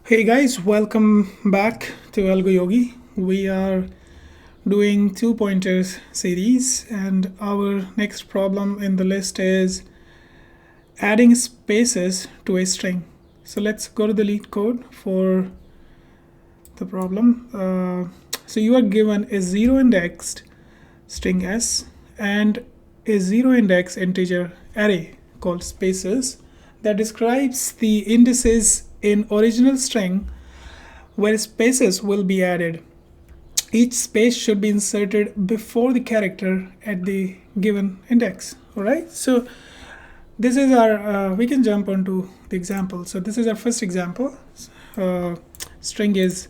Hey guys, welcome back to AlgoYogi. We are doing two pointers series, and our next problem in the list is adding spaces to a string. So let's go to the LeetCode for the problem. So you are given a zero indexed string s and a zero index integer array called spaces that describes the indices in original string where spaces will be added. Each space should be inserted before the character at the given index. All right, so this is our we can jump onto the example. So this is our first example. String is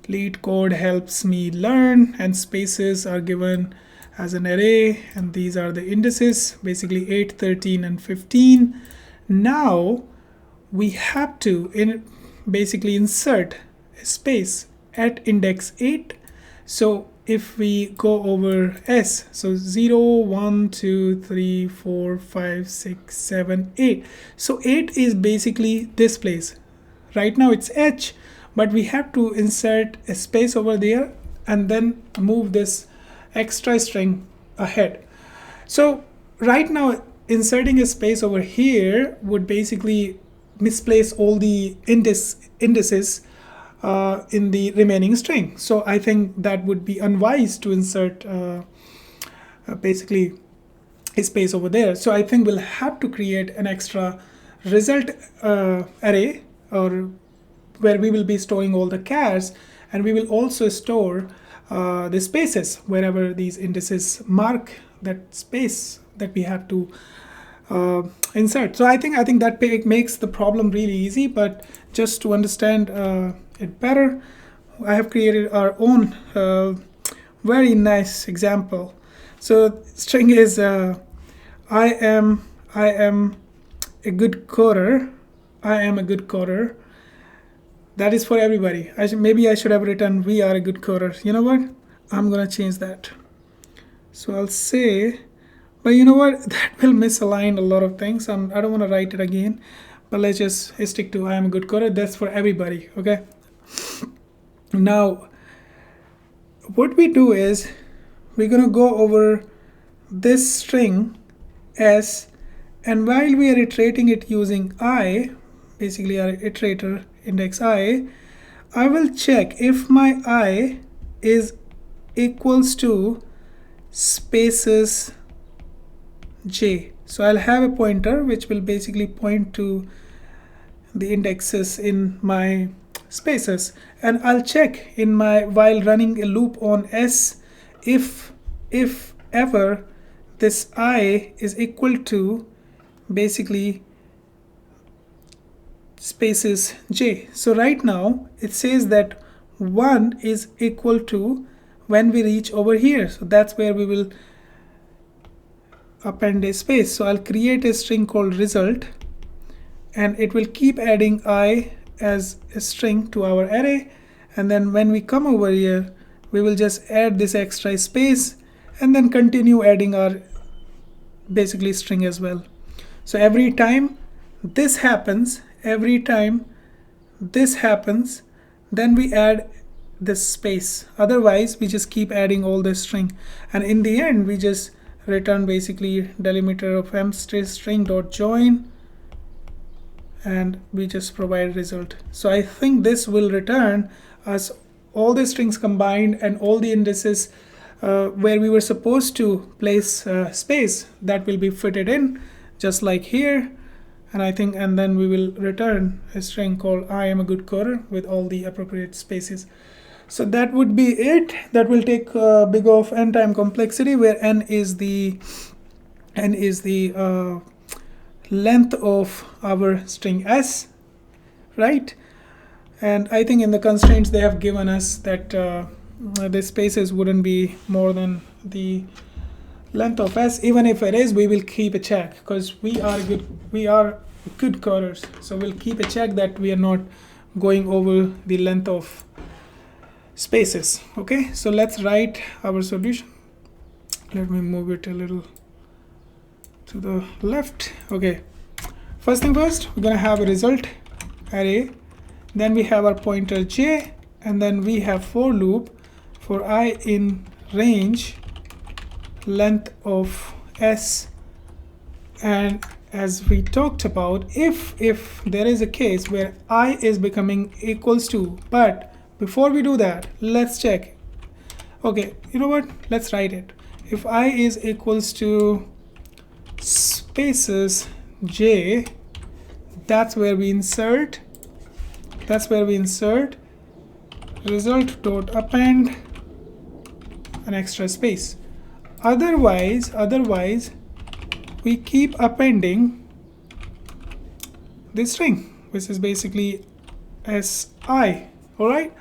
LeetCode helps me learn, and spaces are given as an array, and these are the indices, basically 8, 13, and 15. Now we have to basically insert a space at index 8. So if we go over s, so 0, 1, 2, 3, 4, 5, 6, 7, 8. So 8 is basically this place. Right now it's h, but we have to insert a space over there and then move this extra string ahead. So right now inserting a space over here would basically misplace all the indices in the remaining string. So I think that would be unwise to insert basically a space over there. So I think we'll have to create an extra result array, or where we will be storing all the chars, and we will also store the spaces wherever these indices mark that space that we have to insert. So I think that makes the problem really easy. But just to understand it better, I have created our own very nice example. So string is I am a good coder. I am a good coder. That is for everybody. Maybe I should have written we are a good coder. You know what? I'm gonna change that. So I'll say, but you know what? That will misalign a lot of things. I don't want to write it again, but let's just stick to I am a good coder. That's for everybody. Okay. Now, what we do is we're gonna go over this string s, and while we are iterating it using I, basically our iterator index I will check if my I is equals to spaces j. So I'll have a pointer which will basically point to the indexes in my spaces, and I'll check in my while running a loop on s if ever this I is equal to basically spaces j. So right now it says that 1 is equal to when we reach over here. So that's where we will append a space. So I'll create a string called result, and it will keep adding I as a string to our array. And then when we come over here, we will just add this extra space and then continue adding our basically string as well. So every time this happens, then we add this space. Otherwise we just keep adding all the string, and in the end we just return basically delimiter of string.join, and we just provide result. So I think this will return us all the strings combined and all the indices where we were supposed to place space that will be fitted in, just like here. And I think, and then we will return a string called I am a good coder with all the appropriate spaces. So that would be it. That will take big of n time complexity, where n is the length of our string s, right? And I think in the constraints they have given us that the spaces wouldn't be more than the length of s. Even if it is, we will keep a check, because we are good coders. So we'll keep a check that we are not going over the length of spaces. Okay, so let's write our solution. Let me move it a little to the left. Okay, first thing first, we're gonna have a result array then we have our pointer j, and then we have for loop for I in range length of s. And as we talked about, if there is a case where I is becoming equals to, but before we do that, let's check. Okay, you know what, let's write it. If I is equals to spaces j, that's where we insert result dot append an extra space. Otherwise we keep appending this string, which is basically si. All right,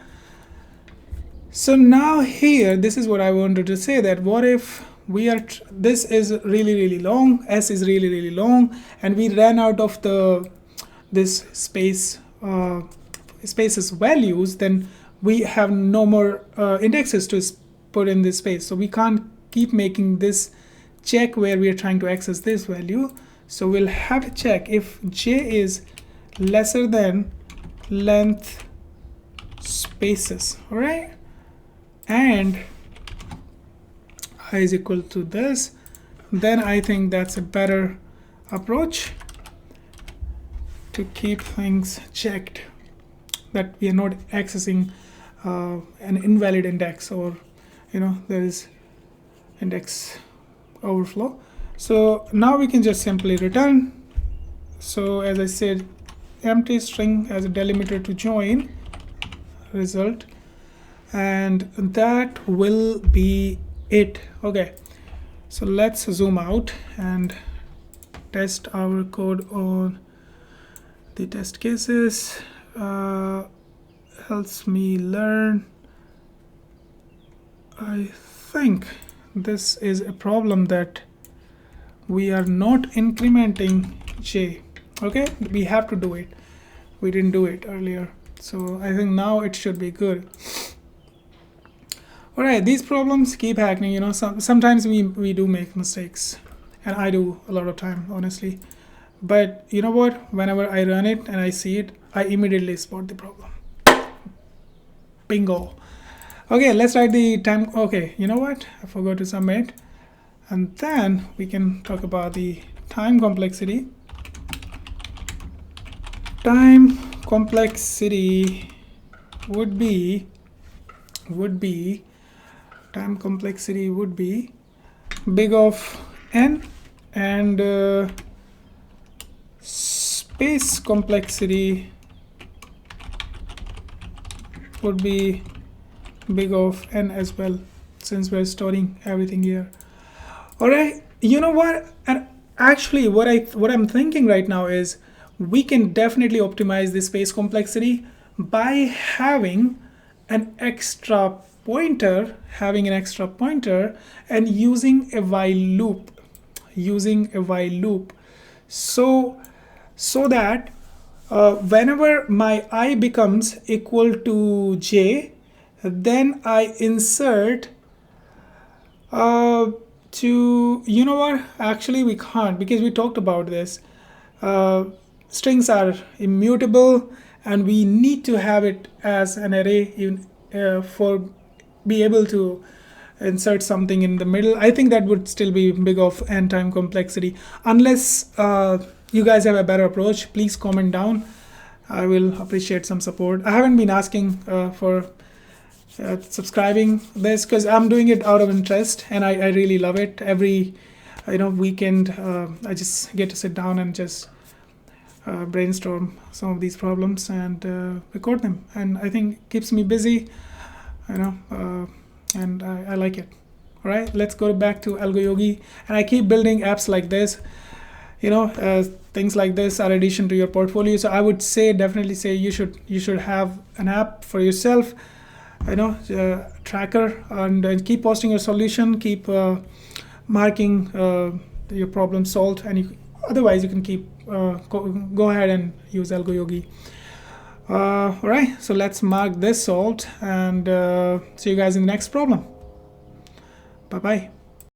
so now here, this is what I wanted to say, that what if we are this is really long, s is really long, and we ran out of this spaces values, then we have no more indexes to put in this space, so we can't keep making this check where we are trying to access this value. So we'll have to check if j is lesser than length spaces. All right, and I is equal to this, then I think that's a better approach to keep things checked, that we are not accessing an invalid index, or there is index overflow. So now we can just simply return. So as I said, empty string as a delimiter to join result, and that will be it. Okay, so let's zoom out and test our code on the test cases. Helps me learn. I think this is a problem that we are not incrementing j. Okay, we have to do it. We didn't do it earlier, so I think now it should be good. All right, these problems keep happening. Sometimes we do make mistakes, and I do a lot of time, honestly. But you know what? Whenever I run it and I see it, I immediately spot the problem. Bingo. Okay, let's write the time. Okay, you know what? I forgot to submit. And then we can talk about the time complexity. Time complexity would be time complexity would be big of n, and space complexity would be big of n as well, since we're storing everything here. All right, you know what? And actually, what I'm thinking right now is we can definitely optimize the space complexity by having an extra pointer, and using a while loop, so that whenever my I becomes equal to j, then I insert to, you know what, actually we can't, because we talked about this. Strings are immutable, and we need to have it as an array even for be able to insert something in the middle. I think that would still be big of n time complexity. Unless you guys have a better approach, please comment down. I will appreciate some support. I haven't been asking for subscribing this, because I'm doing it out of interest, and I really love it. Every weekend I just get to sit down and just brainstorm some of these problems and record them, and I think it keeps me busy, and I like it. All right, let's go back to AlgoYogi, and I keep building apps like this. Things like this are addition to your portfolio. So I would definitely say you should have an app for yourself, tracker, and keep posting your solution, keep marking your problem solved, and otherwise you can keep go ahead and use AlgoYogi. All right, so let's mark this solved, and see you guys in the next problem. Bye bye.